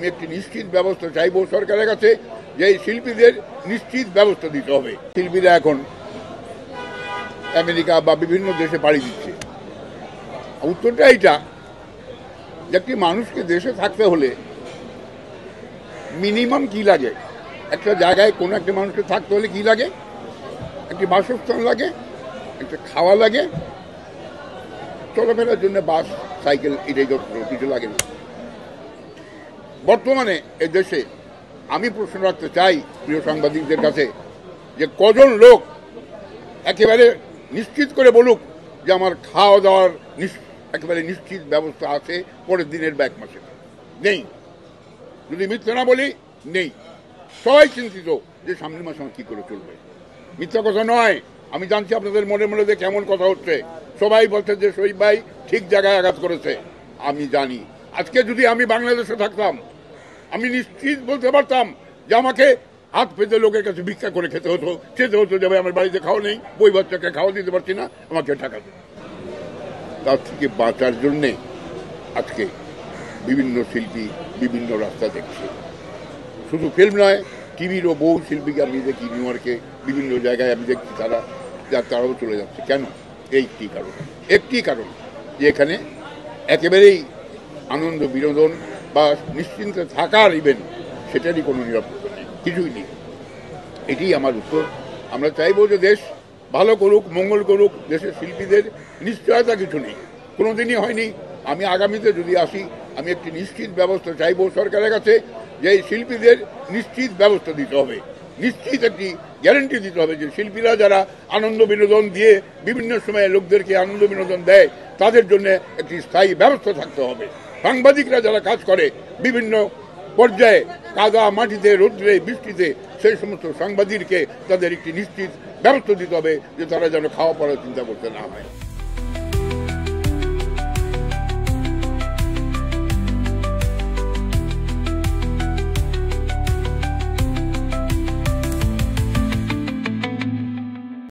আমি একটি নিশ্চিত ব্যবস্থা চাইব সরকারের কাছে, যে এই শিল্পীদের নিশ্চিত ব্যবস্থা দিতে হবে। শিল্পীরা এখন আমেরিকা বা বিভিন্ন দেশে পাড়ি দিচ্ছে। উত্তরটা এইটা যে একটি মানুষকে দেশে থাকতে হলে মিনিমাম কি লাগে, একটা জায়গায় কোনো একটা মানুষকে থাকতে হলে কি লাগে, একটি বাসস্থান লাগে, একটা খাওয়া লাগে, চলাফেরার জন্য বাস সাইকেল এটাই যথেষ্ট, কিছু লাগে না। বর্তমানে এই দেশে আমি প্রশ্ন রাখতে চাই প্রিয় সাংবাদিকদের কাছে, যে কজন লোক একেবারে নিশ্চিত করে বলুক যে আমার খাওয়া দাওয়ার একেবারে নিশ্চিত ব্যবস্থা আছে পরের দিনের বা এক মাসে? নেই। যদি মিথ্যা না বলি, নেই। সবাই চিন্তিত যে সামনের মাসে আমার কি করে চলবে। মিথ্যা কথা নয়, আমি জানছি আপনাদের মনে মনে যে কেমন কথা হচ্ছে। সবাই বলছে যে শহীদ ভাই ঠিক জায়গায় আঘাত করেছে। আমি জানি আজকে যদি আমি বাংলাদেশে থাকতাম, আমি নিশ্চিত বলতে পারতাম যে আমাকে হাত পেতে লোকের কাছে ভিক্ষা করে খেতে হতো যে ভাই আমার বাড়িতে খাওয়া নেই, বই বাচ্চাকে খাওয়া দিতে পারছি না, আমাকে টাকা দেয়। তার থেকে বাঁচার জন্যে আজকে বিভিন্ন শিল্পী বিভিন্ন রাস্তা দেখছে। শুধু ফিল্ম নয়, টিভিরও বহু শিল্পীকে আমি দেখি নিউ ইয়র্কে বিভিন্ন জায়গায় আমি দেখছি তারাও চলে যাচ্ছে। কেন? একটি কারণ যে এখানে একেবারেই আনন্দ বিনোদন বা নিশ্চিন্তে থাকার ইভেন্ট, সেটারই কোনো নিরাপত্তা নেই, কিছুই নেই। এটি আমার উত্তর। আমরা চাইব যে দেশ ভালো করুক, মঙ্গল করুক, দেশের শিল্পীদের নিশ্চয়তা কিছু নেই, কোনোদিনই হয়নি। আমি আগামীতে যদি আসি, আমি একটি নিশ্চিত ব্যবস্থা চাইব সরকারের কাছে, যে এই শিল্পীদের নিশ্চিত ব্যবস্থা দিতে হবে, নিশ্চিত একটি গ্যারান্টি দিতে হবে যে শিল্পীরা যারা আনন্দ বিনোদন দিয়ে বিভিন্ন সময়ে লোকদেরকে আনন্দ বিনোদন দেয়, তাদের জন্য একটি স্থায়ী ব্যবস্থা থাকতে হবে। সাংবাদিকরা যারা কাজ করে বিভিন্ন পর্যায়ে কাদা মাটিতে, রৌদ্রে, বৃষ্টিতে, সেই সমস্ত সাংবাদিককে তাদের একটি নিশ্চিত ব্যবস্থা দিতে হবে যে তারা যেন খাওয়া পড়ার চিন্তা করতে না হয়।